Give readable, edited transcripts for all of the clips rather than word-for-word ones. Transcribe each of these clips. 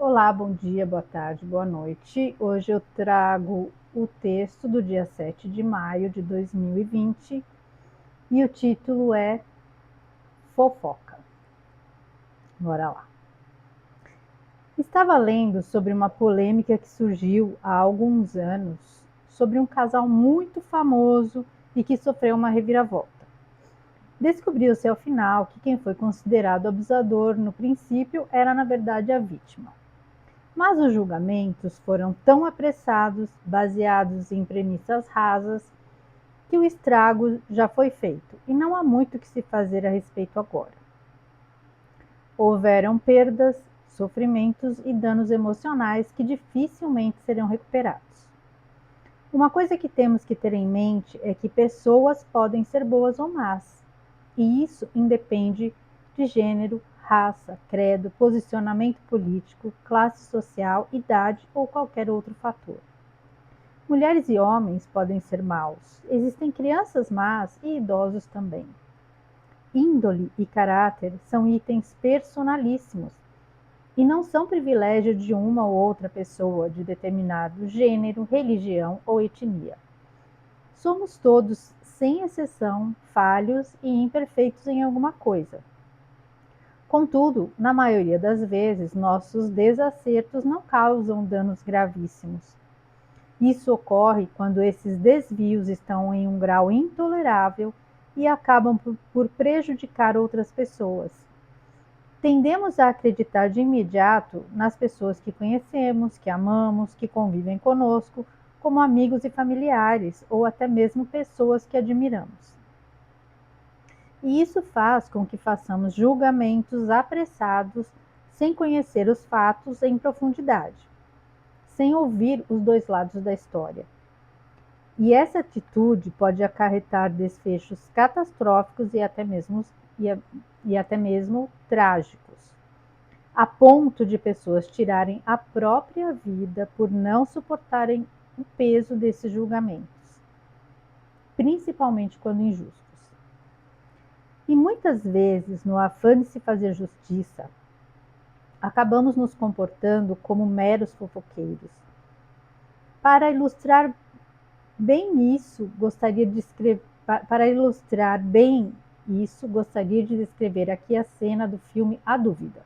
Olá, bom dia, boa tarde, boa noite. Hoje eu trago o texto do dia 7 de maio de 2020 e o título é Fofoca. Bora lá. Estava lendo sobre uma polêmica que surgiu há alguns anos sobre um casal muito famoso e que sofreu uma reviravolta. Descobriu-se ao final que quem foi considerado abusador no princípio era na verdade a vítima. Mas os julgamentos foram tão apressados, baseados em premissas rasas, que o estrago já foi feito e não há muito o que se fazer a respeito agora. Houveram perdas, sofrimentos e danos emocionais que dificilmente serão recuperados. Uma coisa que temos que ter em mente é que pessoas podem ser boas ou más, e isso independe de gênero, raça, credo, posicionamento político, classe social, idade ou qualquer outro fator. Mulheres e homens podem ser maus. Existem crianças más e idosos também. Índole e caráter são itens personalíssimos e não são privilégio de uma ou outra pessoa de determinado gênero, religião ou etnia. Somos todos, sem exceção, falhos e imperfeitos em alguma coisa. Contudo, na maioria das vezes, nossos desacertos não causam danos gravíssimos. Isso ocorre quando esses desvios estão em um grau intolerável e acabam por prejudicar outras pessoas. Tendemos a acreditar de imediato nas pessoas que conhecemos, que amamos, que convivem conosco, como amigos e familiares, ou até mesmo pessoas que admiramos. E isso faz com que façamos julgamentos apressados, sem conhecer os fatos em profundidade, sem ouvir os dois lados da história. E essa atitude pode acarretar desfechos catastróficos e até mesmo trágicos, a ponto de pessoas tirarem a própria vida por não suportarem o peso desses julgamentos, principalmente quando injustos. E muitas vezes, no afã de se fazer justiça, acabamos nos comportando como meros fofoqueiros. Para ilustrar bem isso, gostaria de descrever aqui a cena do filme A Dúvida,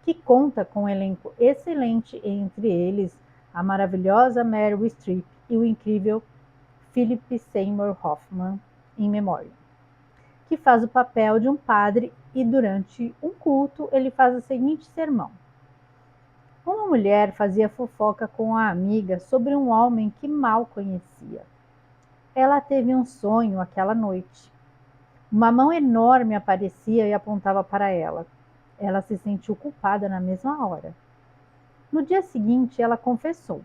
que conta com um elenco excelente, entre eles a maravilhosa Meryl Streep e o incrível Philip Seymour Hoffman em memória, que faz o papel de um padre e durante um culto ele faz o seguinte sermão. Uma mulher fazia fofoca com a amiga sobre um homem que mal conhecia. Ela teve um sonho aquela noite. Uma mão enorme aparecia e apontava para ela. Ela se sentiu culpada na mesma hora. No dia seguinte, ela confessou.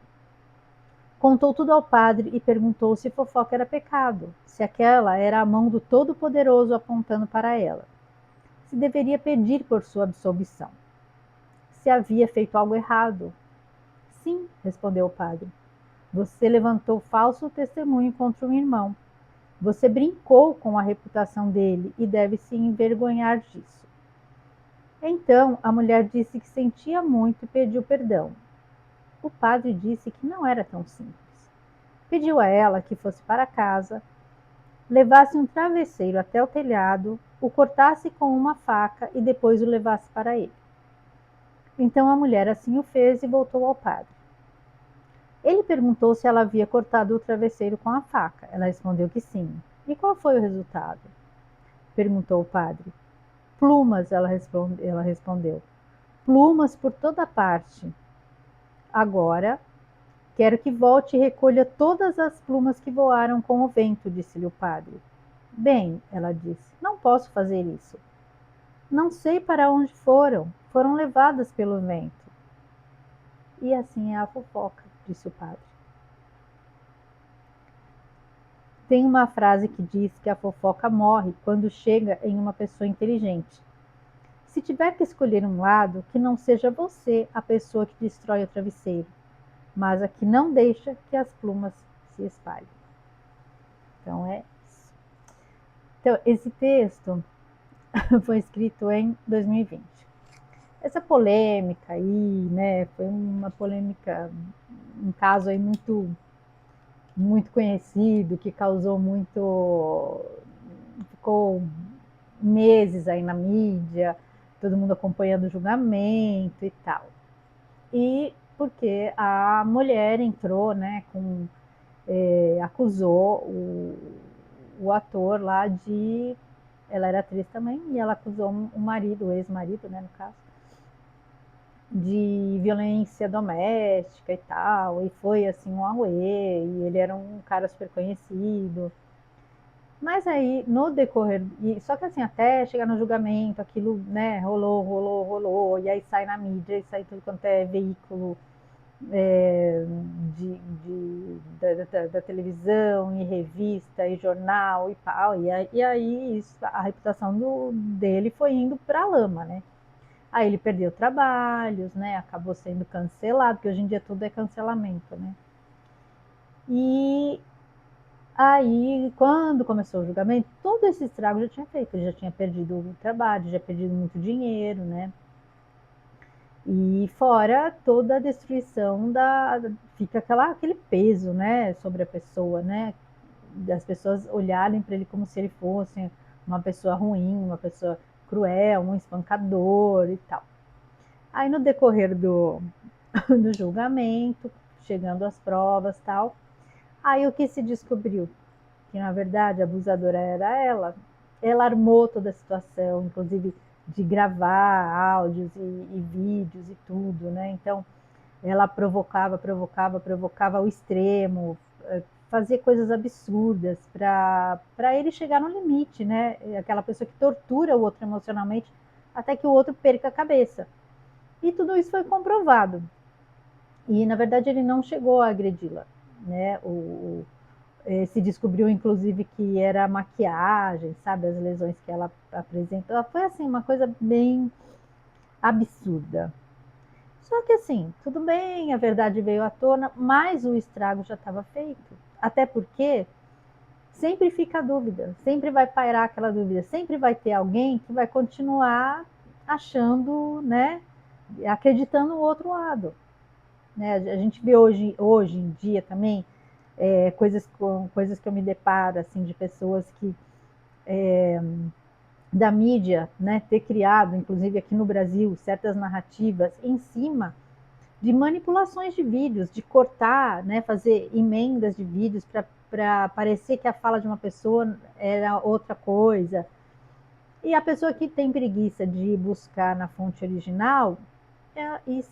Contou tudo ao padre e perguntou se fofoca era pecado, se aquela era a mão do Todo-Poderoso apontando para ela, se deveria pedir por sua absolvição, se havia feito algo errado. Sim, respondeu o padre. Você levantou falso testemunho contra um irmão. Você brincou com a reputação dele e deve se envergonhar disso. Então a mulher disse que sentia muito e pediu perdão. O padre disse que não era tão simples. Pediu a ela que fosse para casa, levasse um travesseiro até o telhado, o cortasse com uma faca e depois o levasse para ele. Então a mulher assim o fez e voltou ao padre. Ele perguntou se ela havia cortado o travesseiro com a faca. Ela respondeu que sim. E qual foi o resultado? Perguntou o padre. Plumas, ela respondeu. Plumas por toda parte. Agora, quero que volte e recolha todas as plumas que voaram com o vento, disse-lhe o padre. Bem, ela disse, não posso fazer isso. Não sei para onde foram levadas pelo vento. E assim é a fofoca, disse o padre. Tem uma frase que diz que a fofoca morre quando chega em uma pessoa inteligente. Se tiver que escolher um lado, que não seja você a pessoa que destrói o travesseiro, mas a que não deixa que as plumas se espalhem. Então é isso. Então, esse texto foi escrito em 2020. essa polêmica aí, né? Foi uma polêmica, um caso aí muito conhecido, que causou muito, ficou meses aí na mídia, todo mundo acompanhando o julgamento e tal. E porque a mulher entrou, né, acusou o ator lá de, ela era atriz também, e ela acusou o marido, o ex-marido, né, no caso, de violência doméstica e tal, e foi assim um auê, e ele era um cara super conhecido. Mas aí, no decorrer, só que assim, até chegar no julgamento, aquilo, né, rolou, e aí sai na mídia, e sai tudo quanto é veículo, é, da televisão, e revista, e jornal, e pau, e aí isso, a reputação dele foi indo para a lama, né? Aí ele perdeu trabalhos, né? Acabou sendo cancelado, porque hoje em dia tudo é cancelamento, né? E aí, quando começou o julgamento, todo esse estrago já tinha feito. Ele já tinha perdido o trabalho, já perdido muito dinheiro, né? E fora toda a destruição fica aquele peso, né, sobre a pessoa, né? Das pessoas olharem para ele como se ele fosse uma pessoa ruim, uma pessoa cruel, um espancador e tal. Aí no decorrer do julgamento, chegando às provas e tal, aí o que se descobriu? Que na verdade a abusadora era ela armou toda a situação, inclusive de gravar áudios e vídeos e tudo, né? Então ela provocava ao extremo, fazia coisas absurdas para ele chegar no limite, né? Aquela pessoa que tortura o outro emocionalmente até que o outro perca a cabeça. E tudo isso foi comprovado. E na verdade ele não chegou a agredi-la, né? Se descobriu inclusive que era maquiagem, sabe, as lesões que ela apresentou. Foi assim uma coisa bem absurda. Só que assim, tudo bem, a verdade veio à tona, mas o estrago já estava feito. Até porque sempre fica a dúvida, sempre vai pairar aquela dúvida, sempre vai ter alguém que vai continuar achando, né, acreditando no outro lado. Né? A gente vê hoje em dia também coisas que eu me deparo assim, de pessoas que da mídia, né, ter criado, inclusive aqui no Brasil, certas narrativas em cima de manipulações de vídeos, de cortar, né, fazer emendas de vídeos para parecer que a fala de uma pessoa era outra coisa. E a pessoa que tem preguiça de buscar na fonte original,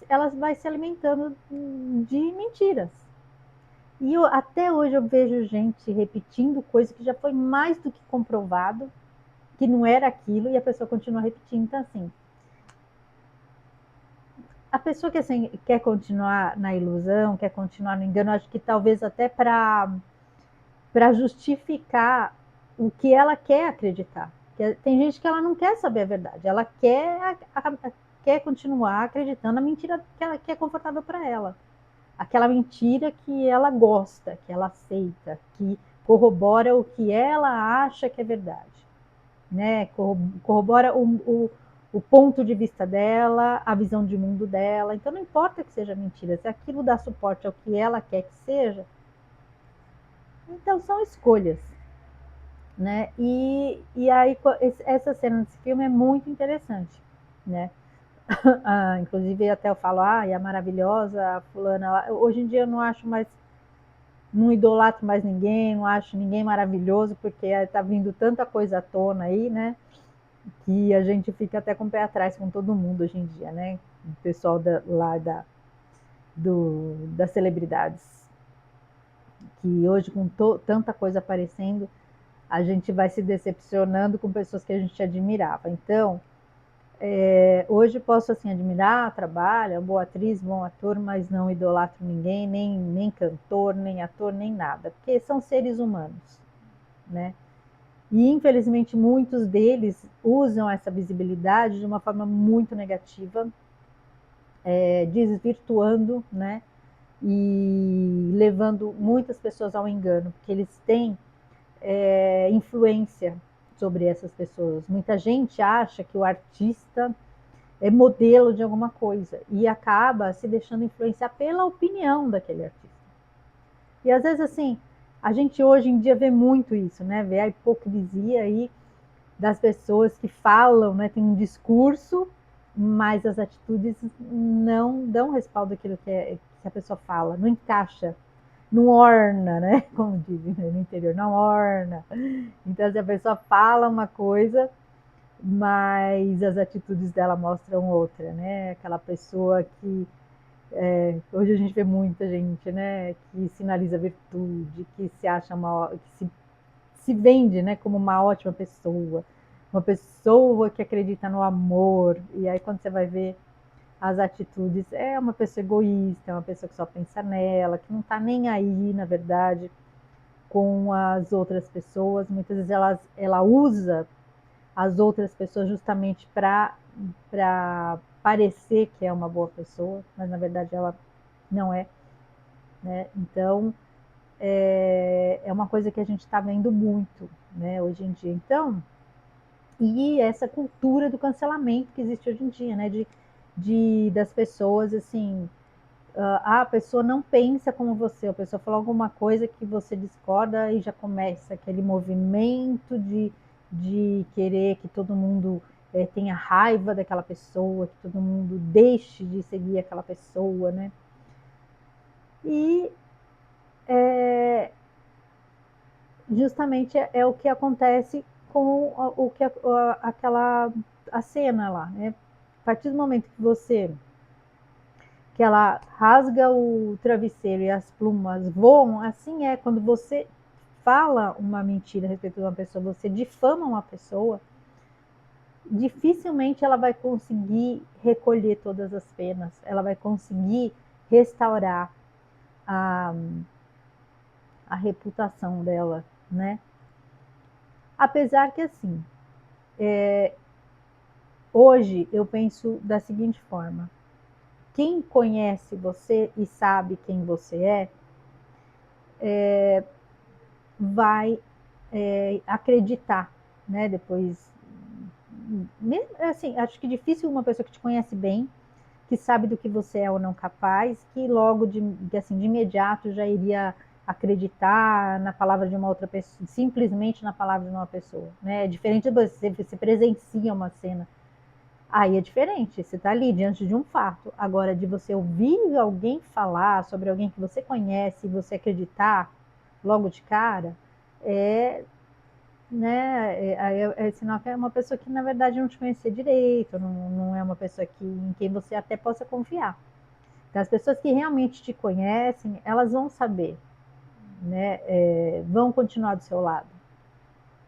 ela vai se alimentando de mentiras. E até hoje eu vejo gente repetindo coisa que já foi mais do que comprovado, que não era aquilo, e a pessoa continua repetindo. Então, assim, a pessoa que assim, quer continuar na ilusão, quer continuar no engano, acho que talvez até para justificar o que ela quer acreditar. Tem gente que ela não quer saber a verdade, ela quer continuar acreditando na mentira que é confortável para ela. Aquela mentira que ela gosta, que ela aceita, que corrobora o que ela acha que é verdade, né? Corrobora o ponto de vista dela, a visão de mundo dela. Então não importa que seja mentira, se aquilo dá suporte ao que ela quer que seja, então são escolhas, né? E aí essa cena desse filme é muito interessante, né? Inclusive até eu falo, é maravilhosa, a fulana. Hoje em dia eu não acho mais, não idolatro mais ninguém, não acho ninguém maravilhoso, porque tá vindo tanta coisa à tona aí, né? Que a gente fica até com o pé atrás com todo mundo hoje em dia, né? O pessoal das celebridades. Que hoje, com tanta coisa aparecendo, a gente vai se decepcionando com pessoas que a gente admirava. Então, hoje posso assim admirar, trabalha, boa atriz, bom ator, mas não idolatro ninguém, nem cantor, nem ator, nem nada, porque são seres humanos, né? E infelizmente muitos deles usam essa visibilidade de uma forma muito negativa, desvirtuando, né? E levando muitas pessoas ao engano, porque eles têm influência sobre essas pessoas. Muita gente acha que o artista modelo de alguma coisa e acaba se deixando influenciar pela opinião daquele artista. E às vezes, assim, a gente hoje em dia vê muito isso, né? Vê a hipocrisia aí das pessoas que falam, né? Tem um discurso, mas as atitudes não dão respaldo àquilo que a pessoa fala, não encaixa, não orna, né? Como dizem no interior, não orna. Então, se a pessoa fala uma coisa, mas as atitudes dela mostram outra, né? Aquela pessoa que hoje a gente vê muita gente, né, que sinaliza virtude, que se acha se vende, né, como uma pessoa que acredita no amor. E aí quando você vai ver as atitudes, é uma pessoa egoísta, é uma pessoa que só pensa nela, que não está nem aí, na verdade, com as outras pessoas. Muitas vezes ela usa as outras pessoas justamente para parecer que é uma boa pessoa, mas na verdade ela não é, né? Então é uma coisa que a gente está vendo muito, né, hoje em dia. Então, e essa cultura do cancelamento que existe hoje em dia, né, das pessoas assim, a pessoa não pensa como você, a pessoa falou alguma coisa que você discorda e já começa aquele movimento de querer que todo mundo tenha raiva daquela pessoa, que todo mundo deixe de seguir aquela pessoa, né? E justamente é o que acontece com o que aquela a cena lá, né? A partir do momento que ela rasga o travesseiro e as plumas voam, assim é quando você fala uma mentira a respeito de uma pessoa, você difama uma pessoa, dificilmente ela vai conseguir recolher todas as penas, ela vai conseguir restaurar a, a reputação dela, né? Apesar que assim, hoje eu penso da seguinte forma: quem conhece você e sabe quem você vai acreditar, né? Depois, assim, acho que difícil uma pessoa que te conhece bem, que sabe do que você é ou não capaz, que logo assim, de imediato já iria acreditar na palavra de uma outra pessoa, simplesmente na palavra de uma pessoa, né? É diferente de você presencia uma cena. Aí é diferente, você está ali diante de um fato. Agora, de você ouvir alguém falar sobre alguém que você conhece e você acreditar logo de cara, é, né, é sinal que é uma pessoa que, na verdade, não te conhecia direito, não é uma pessoa em quem você até possa confiar. Então, as pessoas que realmente te conhecem, elas vão saber, né, vão continuar do seu lado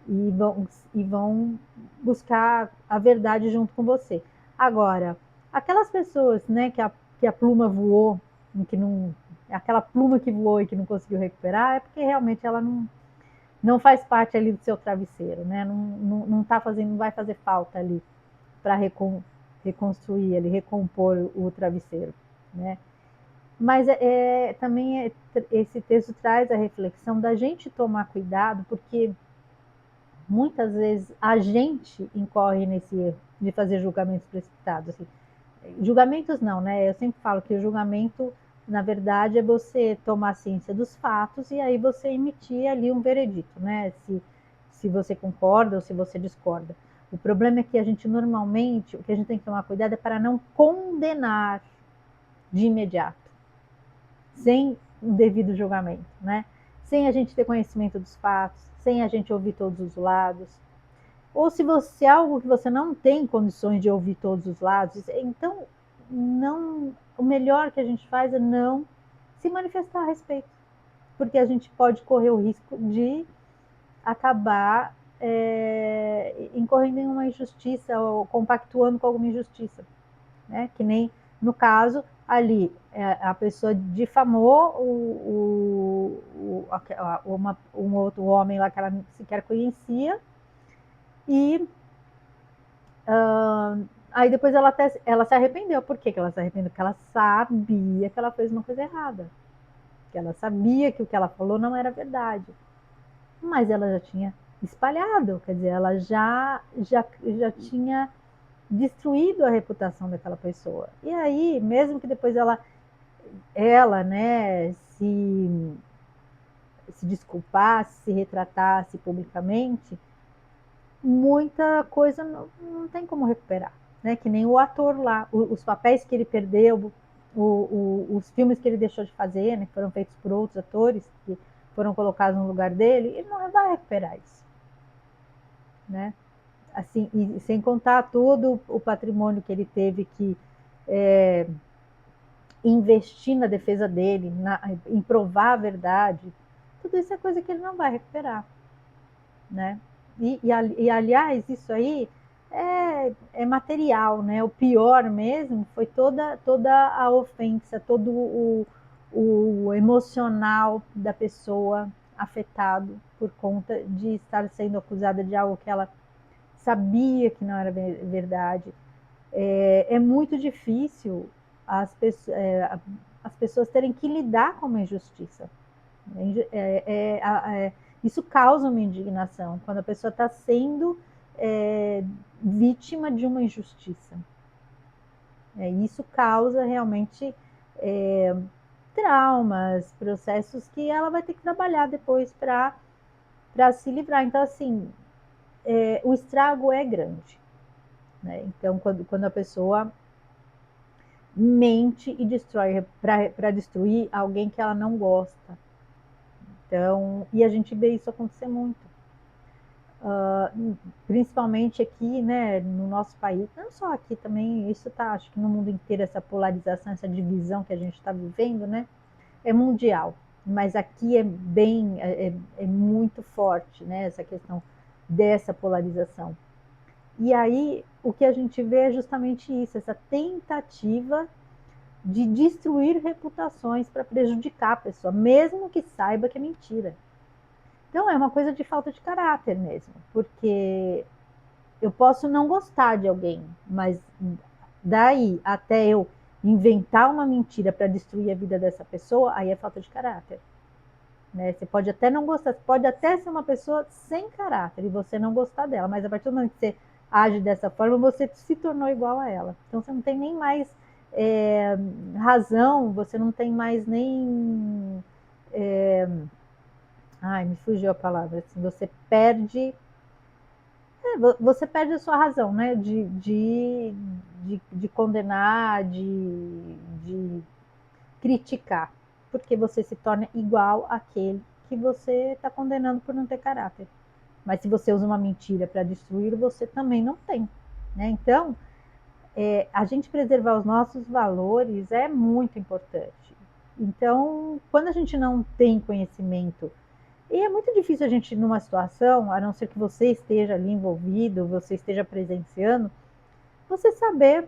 e vão buscar a verdade junto com você. Agora, aquelas pessoas, né, que a pluma voou, que não, aquela pluma que voou e que não conseguiu recuperar, é porque realmente ela não faz parte ali do seu travesseiro, né? Não tá fazendo, não vai fazer falta ali para reconstruir, ali, recompor o travesseiro, né? Mas também esse texto traz a reflexão da gente tomar cuidado, porque muitas vezes a gente incorre nesse erro de fazer julgamentos precipitados. Assim. Julgamentos não, né? Eu sempre falo que o julgamento, na verdade, é você tomar ciência dos fatos e aí você emitir ali um veredito, né? Se você concorda ou se você discorda. O problema é que a gente normalmente, o que a gente tem que tomar cuidado é para não condenar de imediato, sem um devido julgamento, né? Sem a gente ter conhecimento dos fatos, sem a gente ouvir todos os lados. Ou se você algo que você não tem condições de ouvir todos os lados, então não, o melhor que a gente faz é não se manifestar a respeito, porque a gente pode correr o risco de acabar incorrendo em uma injustiça ou compactuando com alguma injustiça, né? Que nem no caso ali a pessoa difamou um outro homem lá que ela sequer conhecia e aí depois ela se arrependeu. Por que ela se arrependeu? Porque ela sabia que ela fez uma coisa errada. Que ela sabia que o que ela falou não era verdade. Mas ela já tinha espalhado, quer dizer, ela já tinha destruído a reputação daquela pessoa. E aí, mesmo que depois ela né, se desculpasse, se retratasse publicamente, muita coisa não tem como recuperar, né? Que nem o ator lá, os papéis que ele perdeu, os filmes que ele deixou de fazer, né, que foram feitos por outros atores que foram colocados no lugar dele, ele não vai recuperar isso, né? Assim, e sem contar todo o patrimônio que ele teve que investir na defesa dele, em provar a verdade, tudo isso é coisa que ele não vai recuperar, né? E aliás, isso aí é material, né? O pior mesmo foi toda a ofensa, todo o emocional da pessoa afetado por conta de estar sendo acusada de algo que ela sabia que não era verdade. É muito difícil as pessoas terem que lidar com uma injustiça. Isso causa uma indignação quando a pessoa está sendo vítima de uma injustiça. Isso causa realmente traumas, processos que ela vai ter que trabalhar depois para se livrar. Então, assim, o estrago é grande, né? Então, quando a pessoa mente e destrói para destruir alguém que ela não gosta. Então, e a gente vê isso acontecer muito. Principalmente aqui, né, no nosso país, não só aqui também, isso tá, acho que no mundo inteiro, essa polarização, essa divisão que a gente está vivendo, né, é mundial, mas aqui é muito forte, né, essa questão dessa polarização. E aí, o que a gente vê é justamente isso, essa tentativa de destruir reputações para prejudicar a pessoa, mesmo que saiba que é mentira. Então é uma coisa de falta de caráter mesmo, porque eu posso não gostar de alguém, mas daí até eu inventar uma mentira para destruir a vida dessa pessoa, aí é falta de caráter. Né? Você pode até não gostar, pode até ser uma pessoa sem caráter e você não gostar dela, mas a partir do momento que você age dessa forma, você se tornou igual a ela. Então você não tem nem mais razão, você não tem mais nem. Ai, me fugiu a palavra. Assim, você perde a sua razão, né? De condenar, de criticar, porque você se torna igual àquele que você está condenando por não ter caráter. Mas se você usa uma mentira para destruir, você também não tem. Né? Então, a gente preservar os nossos valores é muito importante. Então, quando a gente não tem conhecimento, e é muito difícil a gente, numa situação, a não ser que você esteja ali envolvido, você esteja presenciando, você saber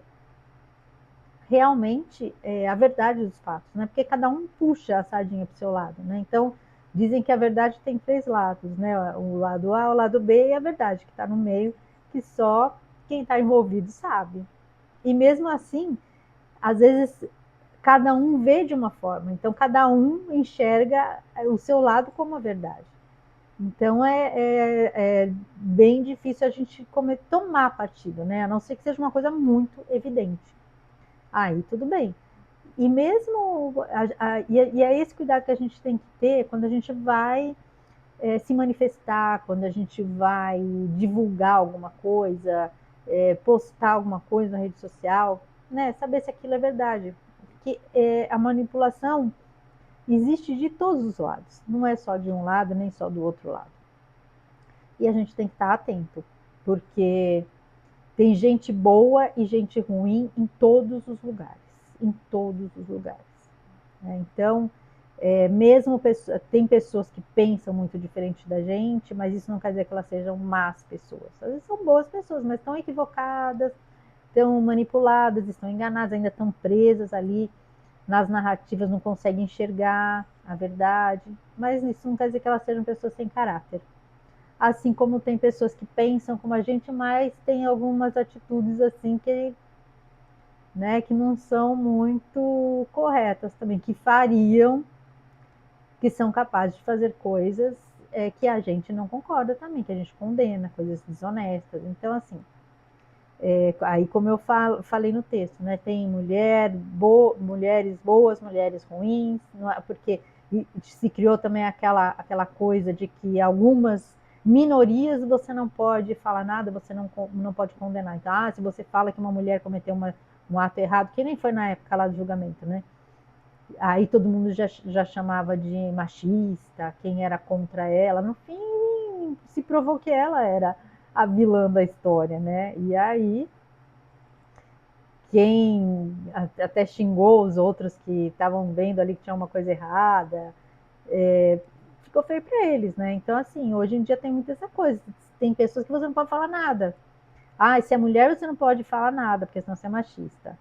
realmente a verdade dos fatos, né? Porque cada um puxa a sardinha para o seu lado, né? Então, dizem que a verdade tem 3 lados, né? O lado A, o lado B e a verdade, que está no meio, que só quem está envolvido sabe. E mesmo assim, às vezes, cada um vê de uma forma, então cada um enxerga o seu lado como a verdade. Então é bem difícil a gente tomar partido, né? A não ser que seja uma coisa muito evidente. Aí tudo bem. E mesmo e é esse cuidado que a gente tem que ter quando a gente vai se manifestar, quando a gente vai divulgar alguma coisa, postar alguma coisa na rede social, né? Saber se aquilo é verdade. Porque a manipulação existe de todos os lados, não é só de um lado nem só do outro lado. E a gente tem que estar atento, porque tem gente boa e gente ruim em todos os lugares, em todos os lugares. Então, mesmo tem pessoas que pensam muito diferente da gente, mas isso não quer dizer que elas sejam más pessoas. Às vezes são boas pessoas, mas estão equivocadas, estão manipuladas, estão enganadas, ainda estão presas ali nas narrativas, não conseguem enxergar a verdade. Mas isso não quer dizer que elas sejam pessoas sem caráter. Assim como tem pessoas que pensam como a gente, mas tem algumas atitudes assim que não são muito corretas também, que fariam, que são capazes de fazer coisas que a gente não concorda também, que a gente condena, coisas desonestas. Então, assim, Aí, como eu falei no texto, né, tem mulheres boas, mulheres ruins, não é, porque se criou também aquela coisa de que algumas minorias você não pode falar nada, você não pode condenar. Então, se você fala que uma mulher cometeu um ato errado, que nem foi na época lá do julgamento, né? Aí todo mundo já chamava de machista, quem era contra ela. No fim, se provou que ela era a vilã da história, né? E aí quem até xingou os outros que estavam vendo ali que tinha uma coisa errada, ficou feio para eles, né? Então, assim, hoje em dia tem muita essa coisa. Tem pessoas que você não pode falar nada. Se é mulher, você não pode falar nada, porque senão você é machista.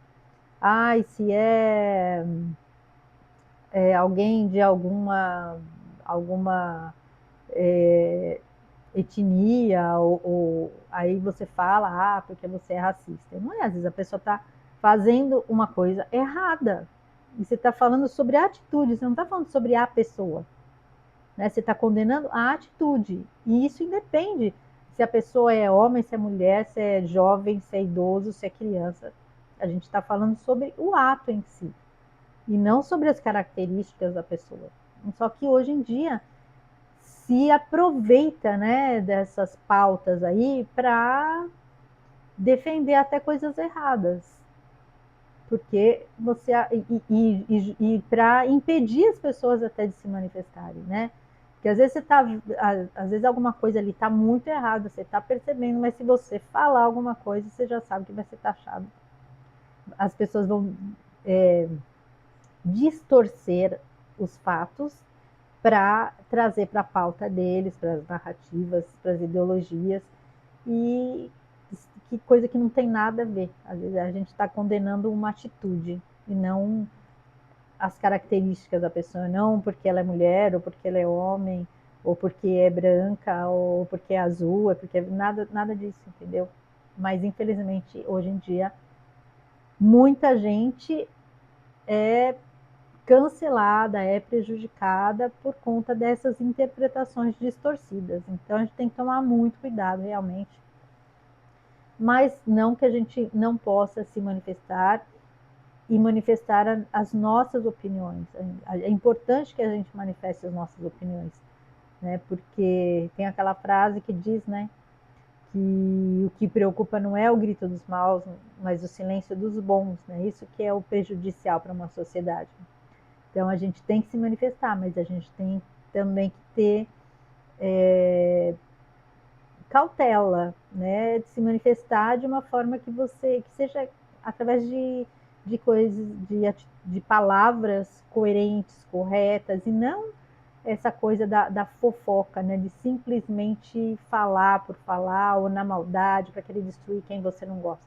Se alguém de alguma é, etnia, ou aí você fala, porque você é racista. Não é, às vezes a pessoa está fazendo uma coisa errada. E você está falando sobre a atitude, você não está falando sobre a pessoa. Né? Você está condenando a atitude. E isso independe se a pessoa é homem, se é mulher, se é jovem, se é idoso, se é criança. A gente está falando sobre o ato em si. E não sobre as características da pessoa. Só que hoje em dia se aproveita, né, dessas pautas aí para defender até coisas erradas, porque você e para impedir as pessoas até de se manifestarem, né? Porque às vezes às vezes alguma coisa ali está muito errada, você está percebendo, mas se você falar alguma coisa, você já sabe que vai ser taxado. As pessoas vão distorcer os fatos para trazer para a pauta deles, para as narrativas, para as ideologias, e que coisa que não tem nada a ver. Às vezes a gente está condenando uma atitude e não as características da pessoa, não porque ela é mulher, ou porque ela é homem, ou porque é branca, ou porque é azul, porque nada disso, entendeu? Mas infelizmente hoje em dia muita gente é cancelada, é prejudicada por conta dessas interpretações distorcidas. Então a gente tem que tomar muito cuidado realmente. Mas não que a gente não possa se manifestar e manifestar as nossas opiniões. É importante que a gente manifeste as nossas opiniões, né? Porque tem aquela frase que diz, né, que o que preocupa não é o grito dos maus, mas o silêncio dos bons, né? Isso que é o prejudicial para uma sociedade. Então a gente tem que se manifestar, mas a gente tem também que ter cautela, né, de se manifestar de uma forma que seja através de coisas, de palavras coerentes, corretas, e não essa coisa da fofoca, né, de simplesmente falar por falar ou na maldade para querer destruir quem você não gosta,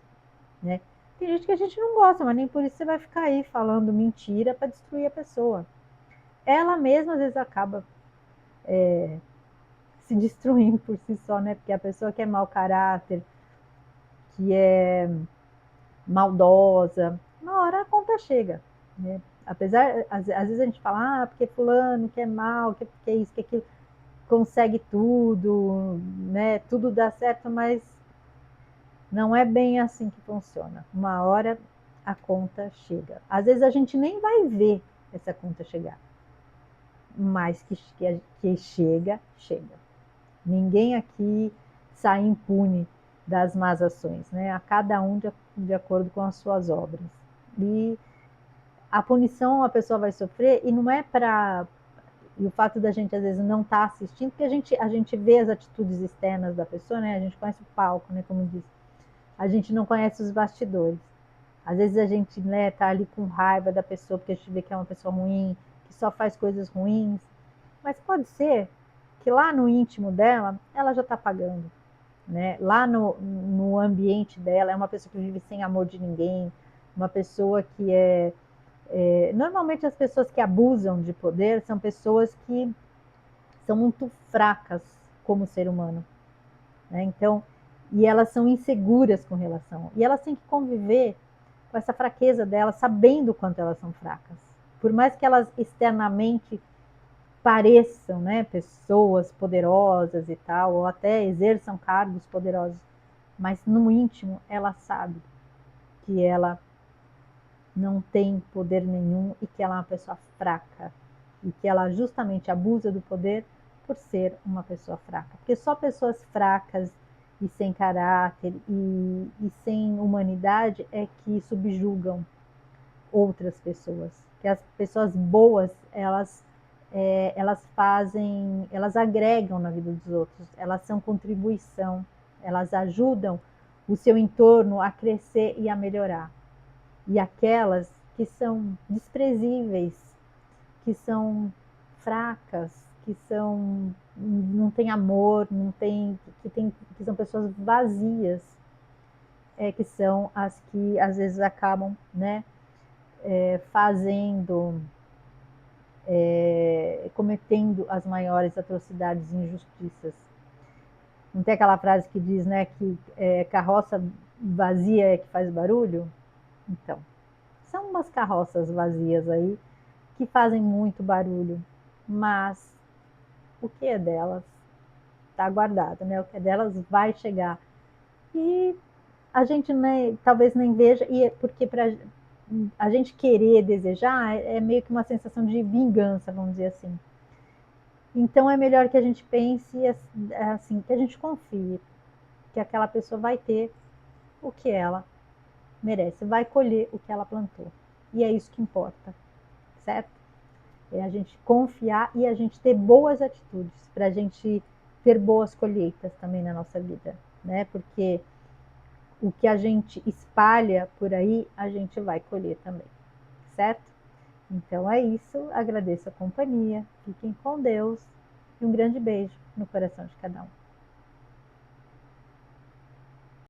né? Tem gente que a gente não gosta, mas nem por isso você vai ficar aí falando mentira para destruir a pessoa. Ela mesma às vezes acaba se destruindo por si só, né? Porque a pessoa que é mau caráter, que é maldosa, uma hora a conta chega, né? Apesar, às vezes a gente fala, porque fulano que é mal, que é isso, que é aquilo, consegue tudo, né? Tudo dá certo, mas não é bem assim que funciona. Uma hora a conta chega. Às vezes a gente nem vai ver essa conta chegar, mas que chega, chega. Ninguém aqui sai impune das más ações, né? A cada um de acordo com as suas obras. E a punição a pessoa vai sofrer, e não é para. E o fato da gente às vezes não estar assistindo, porque a gente vê as atitudes externas da pessoa, né? A gente conhece o palco, né? Como diz. A gente não conhece os bastidores. Às vezes a gente, né, tá ali com raiva da pessoa, porque a gente vê que é uma pessoa ruim, que só faz coisas ruins. Mas pode ser que lá no íntimo dela, ela já está pagando. Né? Lá no ambiente dela, é uma pessoa que vive sem amor de ninguém, uma pessoa que normalmente as pessoas que abusam de poder são pessoas que são muito fracas como ser humano. Né? Então, e elas são inseguras com relação. E elas têm que conviver com essa fraqueza delas, sabendo o quanto elas são fracas. Por mais que elas externamente pessoas poderosas e tal, ou até exerçam cargos poderosos, mas no íntimo ela sabe que ela não tem poder nenhum e que ela é uma pessoa fraca e que ela justamente abusa do poder por ser uma pessoa fraca. Porque só pessoas fracas e sem caráter e sem humanidade é que subjugam outras pessoas. Que as pessoas boas, elas fazem, elas agregam na vida dos outros, elas são contribuição, elas ajudam o seu entorno a crescer e a melhorar. E aquelas que são desprezíveis, que são fracas, que são não tem amor, não tem que são pessoas vazias, que são as que às vezes acabam, né, fazendo, cometendo as maiores atrocidades e injustiças. Não tem aquela frase que diz, né, que carroça vazia é que faz barulho? Então, são umas carroças vazias aí que fazem muito barulho, mas o que é delas está guardado, né? O que é delas vai chegar. E a gente talvez nem veja, e porque para a gente querer desejar é meio que uma sensação de vingança, vamos dizer assim. Então é melhor que a gente pense assim, que a gente confie que aquela pessoa vai ter o que ela merece, vai colher o que ela plantou. E é isso que importa, certo? É a gente confiar e a gente ter boas atitudes para a gente ter boas colheitas também na nossa vida, né? Porque o que a gente espalha por aí, a gente vai colher também, certo? Então é isso, agradeço a companhia, fiquem com Deus e um grande beijo no coração de cada um.